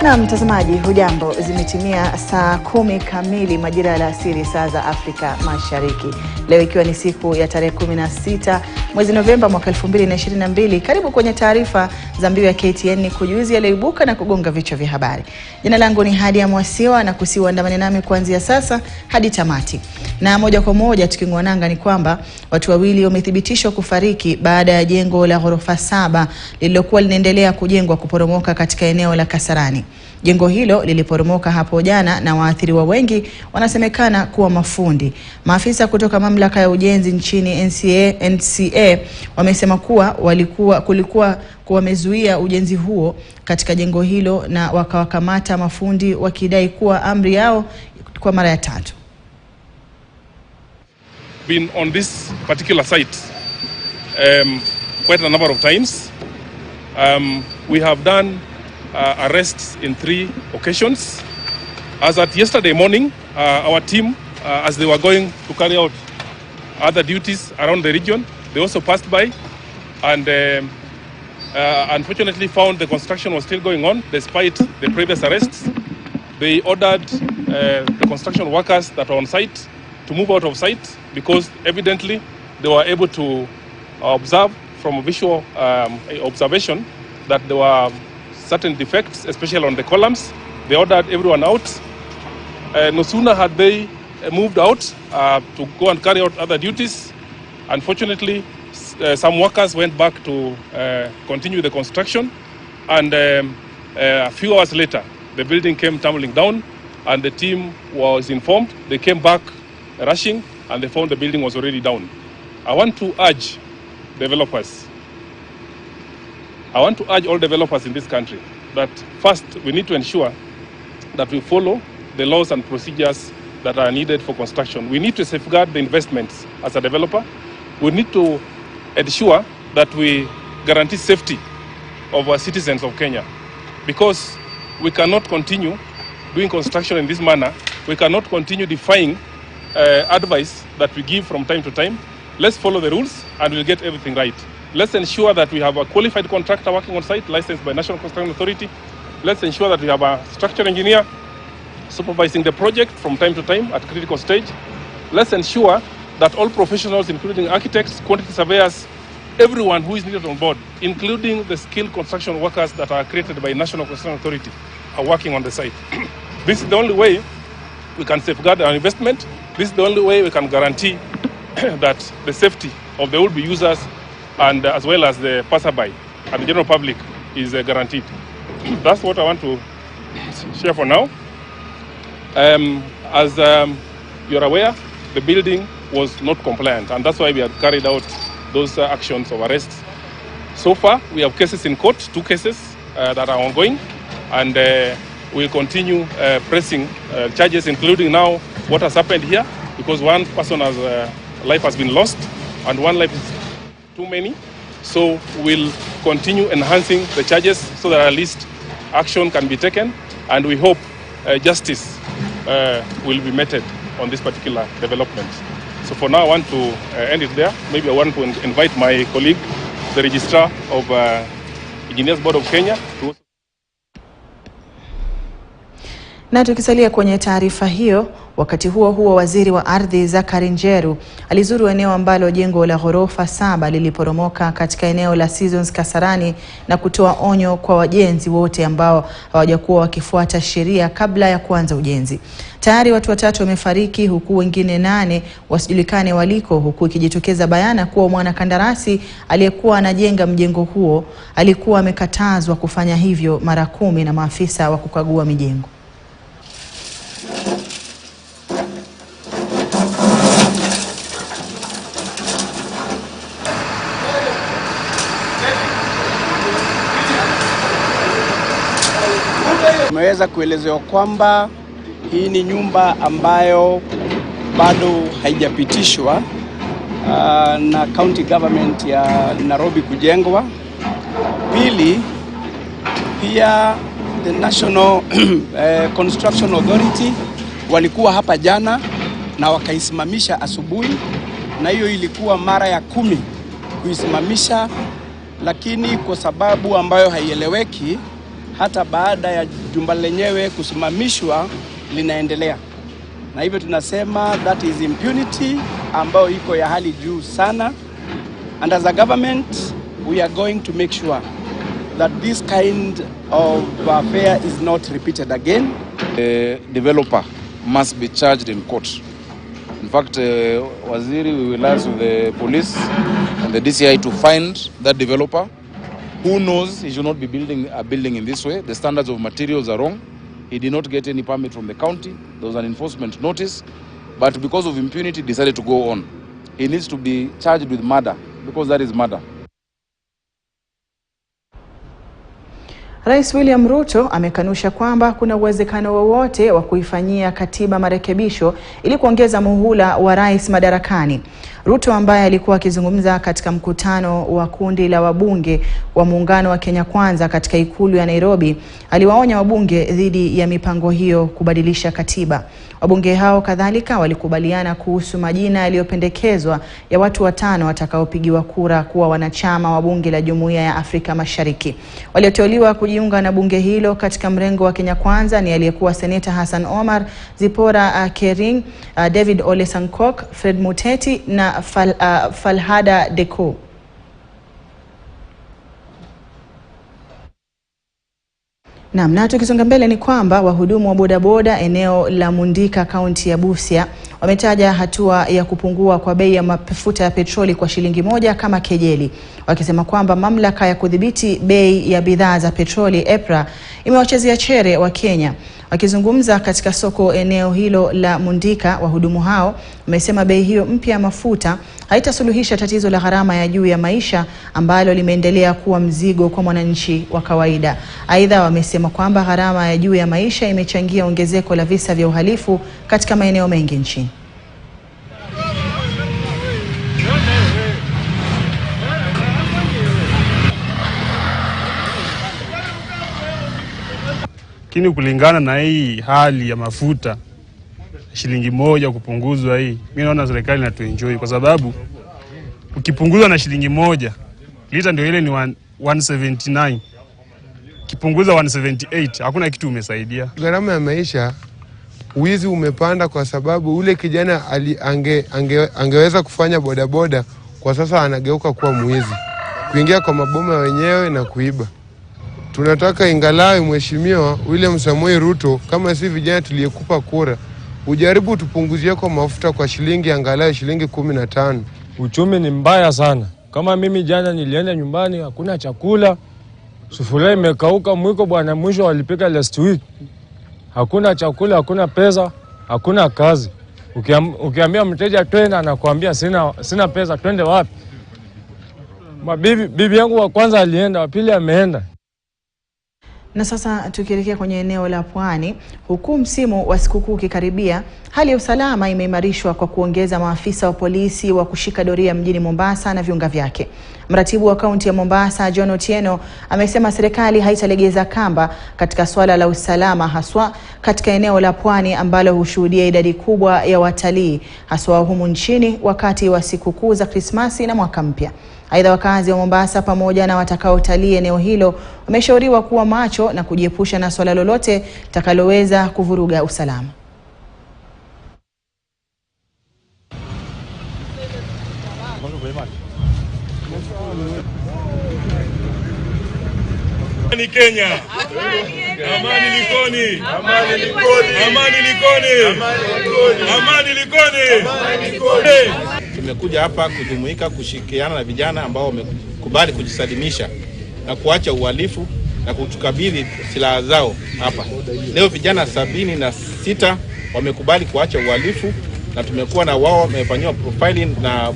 Na mtazamaji, hujambo, zimetimia saa 10 kamili majira ya alasiri saa za Afrika Mashariki. Leo ikiwa ni siku ya tarehe 16 mwezi Novemba mwaka 2022. Karibu kwenye taarifa za Mbiu ya KTN kujuzi yaliyoibuka na kugonga vichwa vya habari. Jina langu ni Hadia Mwasiwa na kusiuandamane nami kuanzia sasa hadi tamati. Na moja kwa moja tukingwananga ni kwamba watu wawili wamethibitishwa kufariki baada ya jengo la orofa 7 lililokuwa linaendelea kujengwa kuporomoka katika eneo la Kasarani. Jengo hilo liliporomoka hapo jana na waathiriwa wengi wanasemekana kuwa mafundi. Maafisa kutoka mamlaka ya ujenzi nchini NCA wamesema kuwa kulikuwa wamezuia ujenzi huo katika jengo hilo na wakawakamata mafundi wakidai kuwa amri yao kwa mara ya tatu. Been on this particular site quite a number of times. We have done arrests in 3 occasions. As at yesterday morning, our team, as they were going to carry out other duties around the region, they also passed by and unfortunately found the construction was still going on despite the previous arrests. They ordered the construction workers that were on site to move out of site because evidently they were able to observe from a visual observation that there were certain defects, especially on the columns. They ordered everyone out. No sooner had they moved out to go and carry out other duties, unfortunately some workers went back to continue the construction, and a few hours later the building came tumbling down and the team was informed. They came back rushing and they found the building was already down. I want to urge developers. I want to urge all developers in this country that first we need to ensure that we follow the laws and procedures that are needed for construction. We need to safeguard the investments as a developer. We need to ensure that we guarantee safety of our citizens of Kenya, because we cannot continue doing construction in this manner. We cannot continue defying advice that we give from time to time. Let's follow the rules and we'll get everything right. Let's ensure that we have a qualified contractor working on site, licensed by National Construction Authority. Let's ensure that we have a structural engineer supervising the project from time to time at critical stage. Let's ensure that all professionals, including architects, quantity surveyors, everyone who is needed on board, including the skilled construction workers that are created by National Construction Authority, are working on the site. This is the only way we can safeguard our investment. This is the only way we can guarantee that the safety of the would-be users and as well as the passerby and the general public is guaranteed. That's what I want to share for now. As you're aware, the building was not compliant, and that's why we have carried out those actions of arrests. So far, we have cases in court, 2 cases that are ongoing, and we'll continue pressing charges, including now what has happened here, because one person's life has been lost and one life is too many. So we'll continue enhancing the charges so that at least action can be taken, and we hope justice will be meted on this particular development. So for now, I want to end it there. Maybe I want to invite my colleague, the Registrar of Engineers Board of Kenya, to... Na tukisalia kwenye taarifa hiyo, wakati huo waziri wa ardhi Zakari Njeru alizuru eneo ambalo jengo la ghorofa 7 liliporomoka katika eneo la Seasons Kasarani na kutoa onyo kwa wajenzi wote ambao hawajakuwa wakifuata sheria kabla ya kuanza ujenzi. Tayari watu 3 wamefariki huku wengine 8 wasijulikane waliko, huku ikijitokeza bayana kuwa mwanakandarasi aliyekuwa anajenga mjengo huo alikuwa amekatazwa kufanya hivyo mara 10 na maafisa wa kukagua mijengo. Tumeweza kuelezewa kwamba hii ni nyumba ambayo bado haijapitishwa na county government ya Nairobi kujengwa. Pili, pia the National Construction Authority walikuwa hapa jana na wakaisimamisha asubuhi, na hiyo ilikuwa mara ya 10 kuisimamisha, lakini kwa sababu ambayo haieleweki hata baada ya jumba lenyewe kusimamishwa linaendelea. Na hivyo tunasema that is impunity ambayo iko ya hali juu sana. And as a government, we are going to make sure that this kind of affair is not repeated again. The developer must be charged in court. In fact, Waziri, we will ask the police and the DCI to find that developer who knows he should not be building a building in this way. The standards of materials are wrong. He did not get any permit from the county. There was an enforcement notice, but because of impunity, decided to go on. He needs to be charged with murder, because that is murder. Rais William Ruto amekanusha kwamba kuna uwezekano wowote wa kuifanyia katiba marekebisho ili kuongeza muhula wa rais madarakani. Ruto ambaye alikuwa akizungumza katika mkutano wa kundi la wabunge wa muungano wa Kenya Kwanza katika ikulu ya Nairobi, aliwaonya wabunge dhidi ya mipango hiyo kubadilisha katiba. Wabunge hao kadhalika walikubaliana kuhusu majina yaliyopendekezwa ya watu 5 watakaopigiwa kura kuwa wanachama wa bunge la Jumuiya ya Afrika Mashariki. Walioteuliwa kujiunga na bunge hilo katika mrengo wa Kenya Kwanza ni aliyekuwa seneta Hassan Omar, Zipora Kering, David Ole Sankok, Fred Muteti na Falhada Deko. Na tukisonga mbele ni kwamba wahudumu wa bodaboda eneo la Mundika kaunti ya Busia wametaja hatua ya kupungua kwa bei ya mafuta ya petroli kwa shilingi 1 kama kejeli, wakisema kwamba mamlaka ya kudhibiti bei ya bidhaa za petroli EPRA imewachezea chere wa Kenya. Wakizungumza katika soko eneo hilo la Mundika, wahudumu hao wamesema bei hiyo mpya ya mafuta haitasuluhisha tatizo la gharama ya juu ya maisha ambalo limeendelea kuwa mzigo kwa mwananchi wa kawaida. Aidha, wamesema kwamba gharama ya juu ya maisha imechangia ongezeko la visa vya uhalifu katika maeneo mengi nchini. Kini kulingana na hii hali ya mafuta shilingi 1 kupunguzwa hii, mimi naona serikali inatuenjoy kwa sababu ukipunguzwa na shilingi 1 lita ndio ile ni 179, kipunguza 178, hakuna kitu umesaidia. Gharama ya maisha, wizi umepanda kwa sababu ule kijana angeweza kufanya bodaboda, kwa sasa anageuka kuwa mwizi, kuingia kwa maboma wenyewe na kuiba. Tunataka ingalawe Mheshimiwa William Samoei Ruto, kama si vijana tuliyekupa kura, ujaribu tupunguzie kwa mafuta kwa shilingi angalau shilingi 15. Uchumi ni mbaya sana. Kama mimi jana nilienda nyumbani, hakuna chakula, sufuria imekauka, mwiko bwana mwisho walipika last week. Hakuna chakula, hakuna pesa, hakuna kazi. Ukiambia mteja twende, anakuambia sina pesa, twende wapi? Bibi yangu wa kwanza alienda, wa pili ameenda. Na sasa tukielekea kwenye eneo la Pwani, huku msimu wa sikukuu ukikaribia, hali ya usalama imeimarishwa kwa kuongeza maafisa wa polisi wa kushika doria mjini Mombasa na viunga vyake. Mratibu wa kaunti ya Mombasa, John Otieno, amesema serikali haitalegeza kamba katika swala la usalama, haswa katika eneo la Pwani ambalo hushuhudia idadi kubwa ya watalii, haswa humu nchini wakati wa sikukuu za Krismasi na mwaka mpya. Aidha, wakazi wa Mombasa pamoja na watakaotalii eneo hilo wameshauriwa kuwa macho na kujiepusha na swala lolote takaloweza kuvuruga usalama. Amani Kenya. Amani Likoni. Amani Likoni. Amani Likoni. Amani Likoni. Amani Likoni. Tumekuja hapa kujumuika kushirikiana na vijana ambao wamekubali kujisalimisha na kuacha uhalifu na kutukabidhi silaha zao hapa. Leo vijana 76 wamekubali kuacha uhalifu na tumekuwa na wao wamefanywa profiling na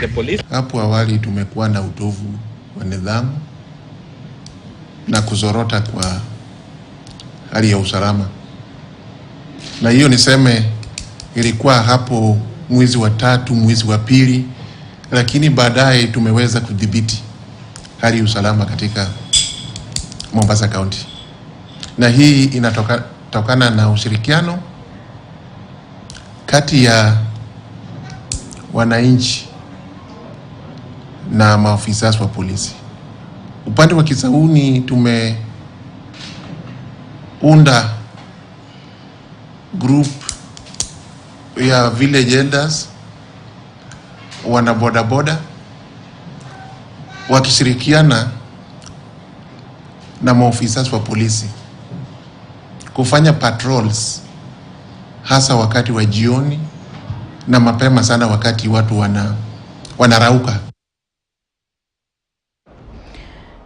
the police. Hapo awali tumekuwa na utovu wa nidhamu na kuzorota kwa hali ya usalama. Na hiyo niseme ilikuwa hapo mwezi wa 3, mwezi wa 2, lakini baadaye tumeweza kudhibiti hali ya usalama katika Mombasa County. Na hii inatokana na ushirikiano kati ya wananchi na maafisa wa polisi. Upande wa Kisauni unda group ya village elders, wana bodaboda wakishirikiana na maofisa wa polisi kufanya patrols, hasa wakati wa jioni na mapema sana wakati watu wanarauka.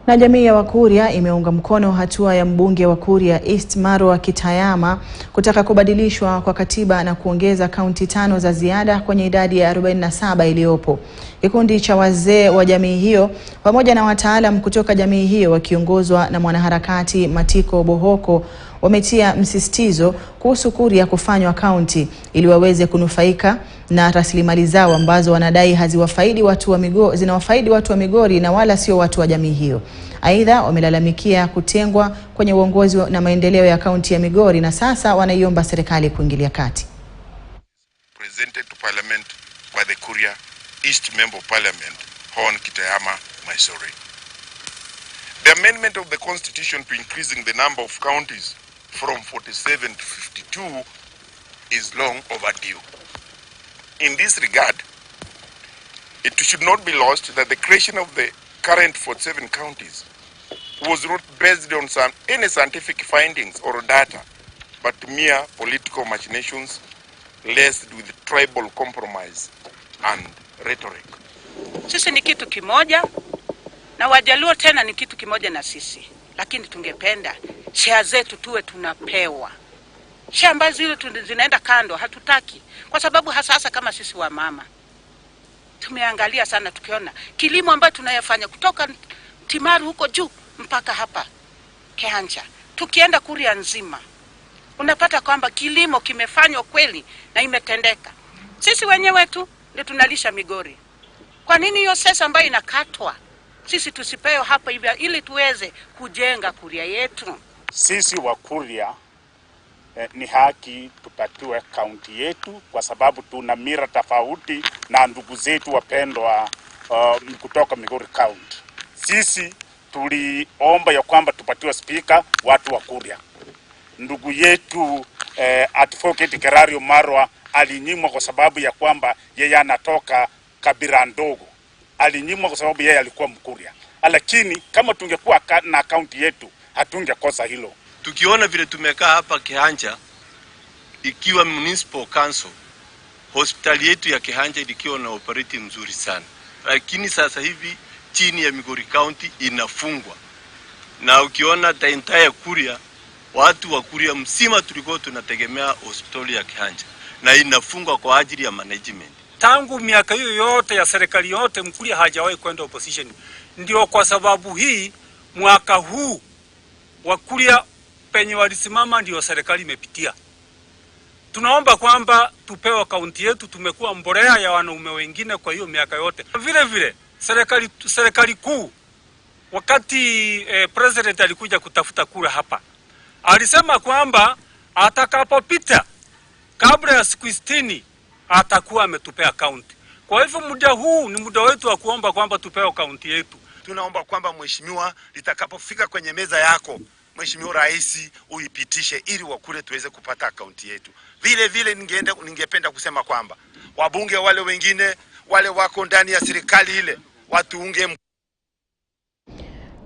Na jamii ya Wakuria imeunga mkono hatua ya mbunge wa Kuria East Marwa Kitayama kutaka kubadilishwa kwa katiba na kuongeza kaunti 5 za ziada kwenye idadi ya 47 iliyopo. Kikundi cha wazee wa jamii hiyo pamoja na wataalam kutoka jamii hiyo wakiongozwa na mwanaharakati Matiko Bohoko wametia msisitizo kuhusu Kuria kufanywa kaunti ili waweze kunufaika na rasilimali zao ambazo wanadai haziwafaidi watu wa Migori, zinawafaidi watu wa Migori na wala sio watu wa jamii hiyo. Aidha, wamelalamikia kutengwa kwenye uongozi na maendeleo ya kaunti ya Migori na sasa wanaiomba serikali kuingilia kati. Presented to Parliament by the Kuria East Member of Parliament, Hon Kitayama Maisore. The amendment of the Constitution to increasing the number of counties from 47 to 52 is long overdue. In this regard, it should not be lost that the creation of the current 47 counties was not based on any scientific findings or data, but mere political machinations laced with tribal compromise and rhetoric. Sisi ni kitu kimoja na Wajaluo tena ni kitu kimoja na sisi, lakini tungependa share zetu tuwe tunapewa. Share ambazo zile zinaenda kando hatutaki, kwa sababu hasa kama sisi wa mama tumeangalia sana tukiona kilimo ambacho tunayafanya kutoka Timaru huko juu mpaka hapa Kehanja, tukienda Kuria nzima unapata kwamba kilimo kimefanywa kweli na imetendeka. Sisi wenyewe tu ndio tunalisha Migori. Kwa nini hiyo sesa ambayo inakatwa sisi tusipewe hapa hivi ili tuweze kujenga Kuria yetu? Sisi wa Kuria ni haki tupatiwe kaunti yetu, kwa sababu tuna mira tofauti na ndugu zetu wapendwa kutoka Migori County. Sisi tuliomba ya kwamba tupatiwe speaker watu wa Kuria. Ndugu yetu Advocate Kerario Marwa alinyimwa kwa sababu ya kwamba yeye anatoka kabila ndogo. Alinyimwa kwa sababu yeye alikuwa Mkuria. Lakini kama tungekuwa na kaunti yetu hatungekosa hilo. Tukiona vile tumekaa hapa Kehanja, ikiwa municipal council, hospitali yetu ya Kehanja ilikuwa na operating mzuri sana. Lakini sasa hivi chini ya Migori County inafungwa. Na ukiona the entire Kuria, watu wa Kuria msima tulikuwa tunategemea hospitali ya Kehanja na inafungwa kwa ajili ya management. Tangu miaka hiyo yote ya serikali yote Mkuria hajawahi kwenda opposition. Ndio kwa sababu hii mwaka huu Wakuria penye walisimama ndio serikali imepitia. Tunaomba kwamba tupewe kaunti yetu, tumekuwa mborea ya wanaume wengine kwa hiyo miaka yote. Vile vile serikali kuu wakati president alikuja kutafuta kura hapa, alisema kwamba atakapopita kabla ya siku 60 atakuwa ametupea kaunti. Kwa hivyo muda huu ni muda wetu wa kuomba kwamba tupewe kaunti yetu. Tunaomba kwamba mheshimiwa, litakapofika kwenye meza yako Mheshimiwa Rais uipitishe ili Wakuria tuweze kupata akaunti yetu. Vile vile ningependa kusema kwamba wabunge wale wengine wale wako ndani ya serikali ile watuunge.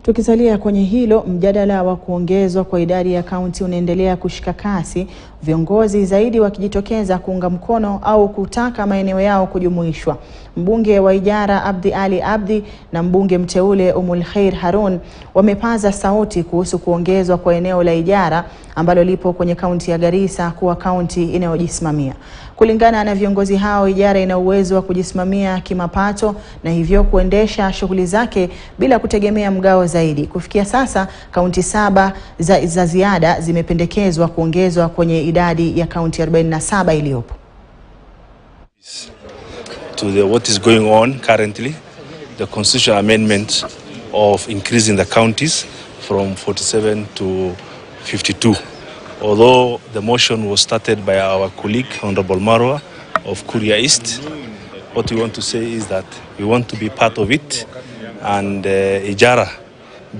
Tukisalia kwenye hilo, mjadala wa kuongezwa kwa idadi ya kaunti unaendelea kushika kasi, viongozi zaidi wakijitokeza kuunga mkono au kutaka maeneo yao kujumuishwa. Mbunge wa Ijara Abdi Ali Abdi na mbunge mteule Umulkhair Harun wamepaza sauti kuhusu kuongezwa kwa eneo la Ijara ambalo lipo kwenye kaunti ya Garissa kuwa kaunti inayojisimamia. Kulingana na viongozi hao, Ijara ina uwezo wa kujisimamia kimapato na hivyo kuendesha shughuli zake bila kutegemea mgao zaidi. Kufikia sasa, kaunti 7 za ziada zimependekezwa kuongezwa kwenye idadi ya kaunti 47 iliyopo. To what is going on currently, the constitutional amendment of increasing the counties from 47 to 52. Although the motion was started by our colleague, Honorable Marwa of Kuria East, what we want to say is that we want to be part of it, and Ijara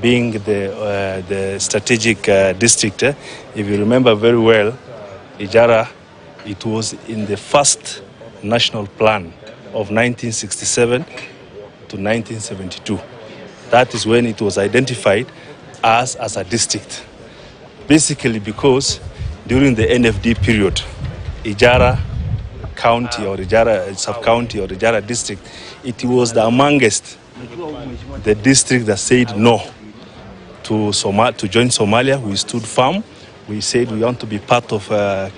being the strategic district. If you remember very well, Ijara, it was in the first national plan of 1967 to 1972. That is when it was identified as a district. Basically because during the NFD period, Ijara County or Ijara Sub-County or Ijara District, it was the amongst the district that said no to join Somalia. We stood firm. We said we want to be part of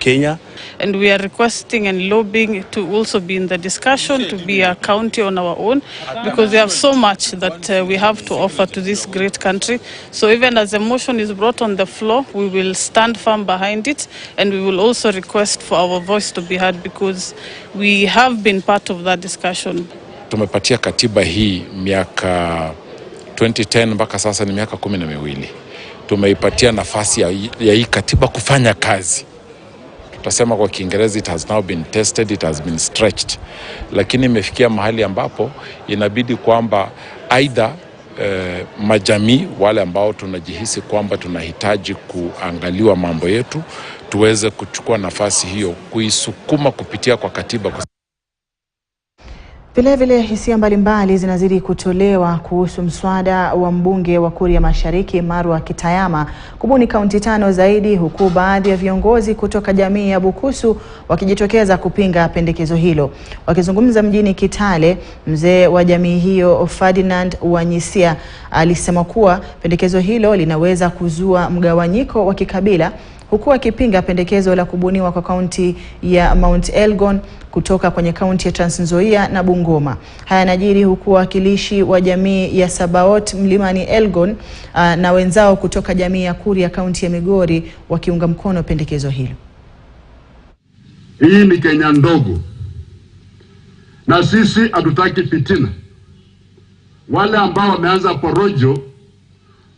Kenya. And we are requesting and lobbying to also be in the discussion, to be a county on our own, because we have so much that we have to offer to this great country. So even as a motion is brought on the floor, we will stand firm behind it, and we will also request for our voice to be heard, because we have been part of that discussion. Tumepatia katiba hii miaka 2010 mpaka sasa ni miaka 12. Tumeipatia nafasi ya hii katiba kufanya kazi. Tutasema kwa Kiingereza, it has now been tested, it has been stretched. Lakini imefikia mahali ambapo inabidi kwamba aidha majamii wale ambao tunajihisi kwamba tunahitaji kuangaliwa mambo yetu, tuweze kuchukua nafasi hiyo kuisukuma kupitia kwa katiba. Vilevile hisia mbalimbali zinazidi kutolewa kuhusu mswada wa mbunge wa Kuria Mashariki Marwa Kitayama kubuni kaunti 5 zaidi, huku baadhi ya viongozi kutoka jamii ya Bukusu wakijitokeza kupinga pendekezo hilo. Wakizungumza mjini Kitale, mzee wa jamii hiyo Ferdinand Wanyisia alisema kuwa pendekezo hilo linaweza kuzua mgawanyiko wa kikabila, huku akipinga pendekezo la kubuniwa kwa kaunti ya Mount Elgon kutoka kwenye kaunti ya Trans Nzoia na Bungoma. Haya yanajiri huku wakilishi wa jamii ya Sabaot Mlimani Elgon na wenzao kutoka jamii ya Kuria kaunti ya Migori wakiunga mkono pendekezo hilo. Hii ni Kenya ndogo, na sisi hatutaki fitina. Wale ambao wameanza porojo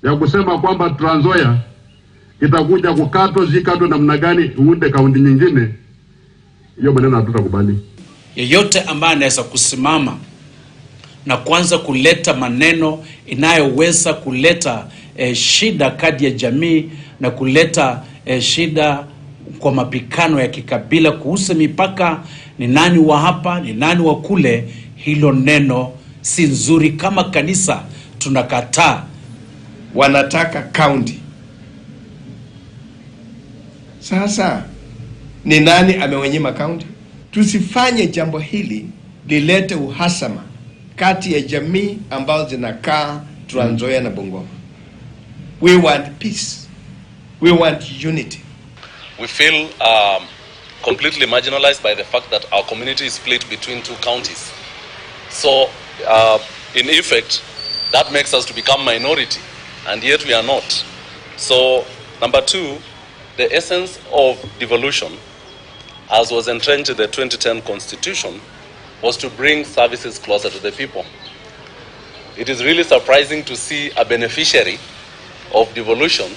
ya kusema kwamba Trans Nzoia itakuja kukatwa zikatwa namna gani uunde kaunti nyingine, hiyo maneno hatutakubali. Yeyote ambaye anaweza kusimama na kuanza kuleta maneno inayoweza kuleta shida kati ya jamii na kuleta shida kwa mapikano ya kikabila kuhusu mipaka, ni nani wa hapa, ni nani wa kule, hilo neno si nzuri. Kama kanisa tunakataa. Wanataka county. Sasa ni nani amewenyima county? Tusifanye jambo hili lilete uhasama kati ya jamii ambazo zinakaa Trans Nzoia na Bungoma. We want peace. We want unity. We feel completely marginalized by the fact that our community is split between 2 counties. So in effect, that makes us to become minority, and yet we are not. So number 2, the essence of devolution, as was entrenched in the 2010 Constitution, was to bring services closer to the people. It is really surprising to see a beneficiary of devolution,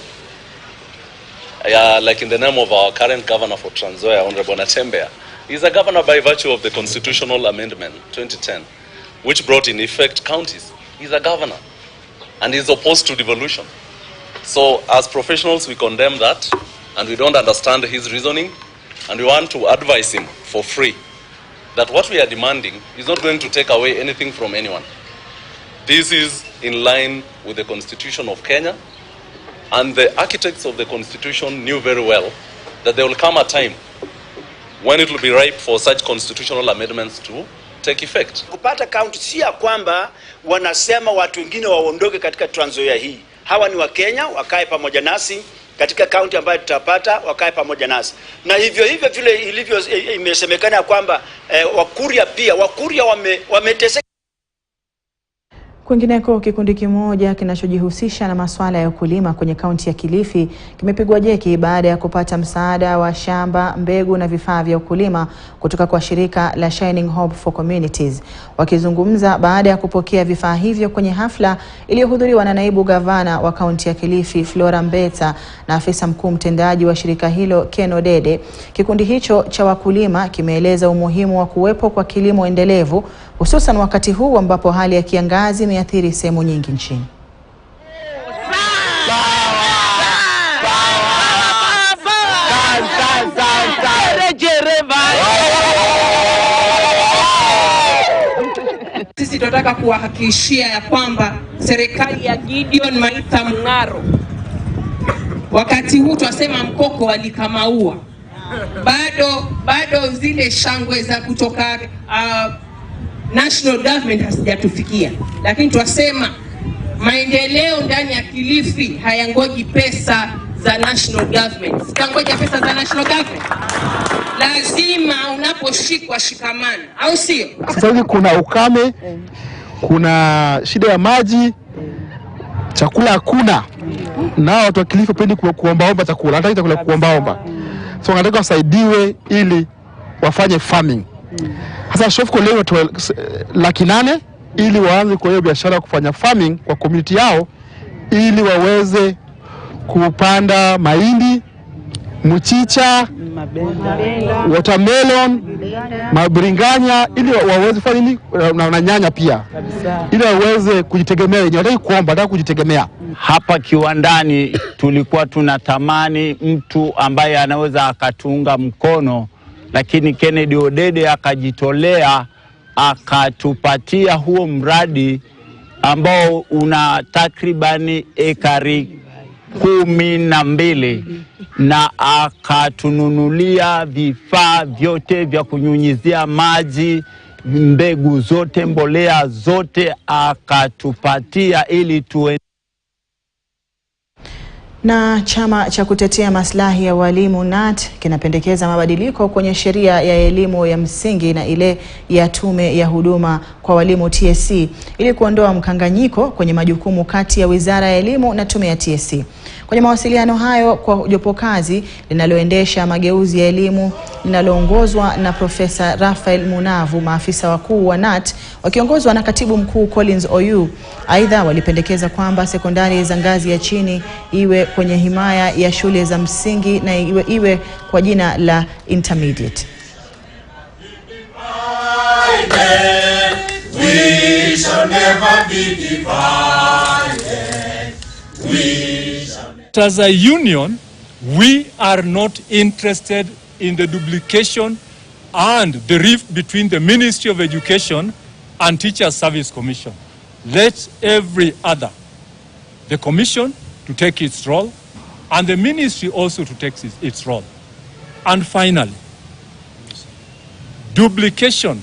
like in the name of our current governor for Trans Nzoia, Honorable Natembea. He is a governor by virtue of the Constitutional Amendment 2010, which brought in effect counties. He is a governor, and he is opposed to devolution. So as professionals, we condemn that, and we don't understand his reasoning, and we want to advise him for free that what we are demanding is not going to take away anything from anyone. This is in line with the Constitution of Kenya, and the architects of the Constitution knew very well that there will come a time when it will be ripe for such constitutional amendments to take effect. Kupata county si ya kwamba wanasema watu wengine waondoke katika Trans Nzoia hii. Hawa ni wa Kenya, wakae pamoja nasi katika kaunti ambayo tutapata, wakae pamoja nasi. Na hivyo vile ilivyo imesemekana kwamba Wakuria pia, Wakuria wameteseka. Kwingineko, kikundi kimoja kinachojihusisha na masuala ya ukulima kwenye kaunti ya Kilifi kimepigwa jeki baada ya kupata msaada wa shamba, mbegu na vifaa vya ukulima kutoka kwa shirika la Shining Hope for Communities. Wakizungumza baada ya kupokea vifaa hivyo kwenye hafla iliyohudhuriwa na naibu gavana wa kaunti ya Kilifi Flora Mbeta na afisa mkuu mtendaji wa shirika hilo Ken Odede, kikundi hicho cha wakulima kimeeleza umuhimu wa kuwepo kwa kilimo endelevu, hususan wakati huu ambapo hali ya kiangazi imeathiri sehemu nyingi nchini. sisi tunataka kuwahakikishia ya kwamba serikali ya Gideon Maitha Mung'aro, wakati huu tunasema mkoko alikamaua, bado zile shangwe za kutoka national government hasijatufikia, lakini tunasema maendeleo ndani ya Kilifi hayangoji pesa za national government. Sitangoja pesa za national government. Lazima unaposhikwa shikamana, au sio? Sasa hivi kuna ukame, kuna shida ya maji, chakula hakuna. Na watu wa Kilifi pendi kuombaomba chakula, hata chakula kuombaomba. So wanataka wasaidiwe ili wafanye farming. Sasa Shofco leo watu 800,000 ili waanze kwa hiyo biashara kufanya farming kwa community yao, ili waweze kupanda mahindi, mchicha, watermelon, mabiringanya, ili waweze kufanya nini, na nyanya pia, ili waweze kujitegemea wenyewe. Wanataka kuomba, wanataka kujitegemea. Hapa kiwandani tulikuwa tunatamani mtu ambaye anaweza akatunga mkono, lakini Kennedy Odede akajitolea akatupatia huo mradi ambao una takribani ekari 12 na akatununulia vifaa vyote vya kunyunyizia maji, mbegu zote, mbolea zote akatupatia ili tuwe. Na chama cha kutetea maslahi ya walimu NAT kinapendekeza mabadiliko kwenye sheria ya elimu ya msingi na ile ya tume ya huduma kwa walimu TSC ili kuondoa mkanganyiko kwenye majukumu kati ya Wizara ya Elimu na tume ya TSC. Kwenye mawasiliano hayo kwa jopo kazi linaloendesha mageuzi ya elimu linaloongozwa na Profesa Rafael Munavu, maafisa wakuu wa NAT wakiongozwa na Katibu Mkuu Collins Oyu, aidha walipendekeza kwamba sekondari za ngazi ya chini iwe kwenye himaya ya shule za msingi na iwe kwa jina la intermediate. We shall never be divided. As a union, we are not interested in the duplication and the rift between the Ministry of Education and Teachers Service Commission. Let every other, the commission to take its role and the ministry also to take its role. And finally, duplication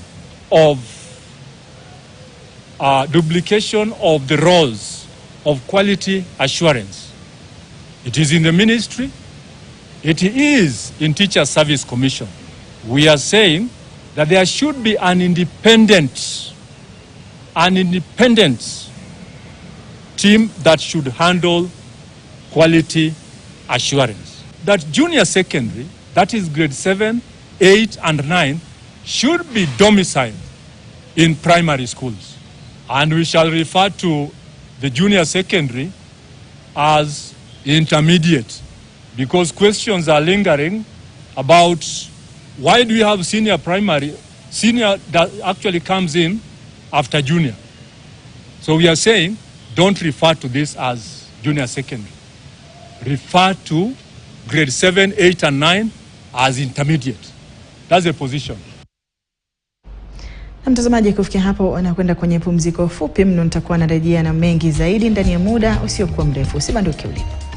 of the roles of quality assurance. It is in the ministry, it is in Teacher Service Commission. We are saying that there should be an independent team that should handle quality assurance. That junior secondary, that is grade 7, 8 and 9, should be domiciled in primary schools. And we shall refer to the junior secondary as intermediate, because questions are lingering about why do we have senior primary, senior that actually comes in after junior. So we are saying don't refer to this as junior secondary. Refer to grade 7, 8 and 9 as intermediate. That's the position. Na mtazamaji, kufikia hapo anakwenda kwenye pumziko fupi mno. Nitakuwa narejea na mengi zaidi ndani ya muda usiokuwa mrefu. Usibanduke ulipo.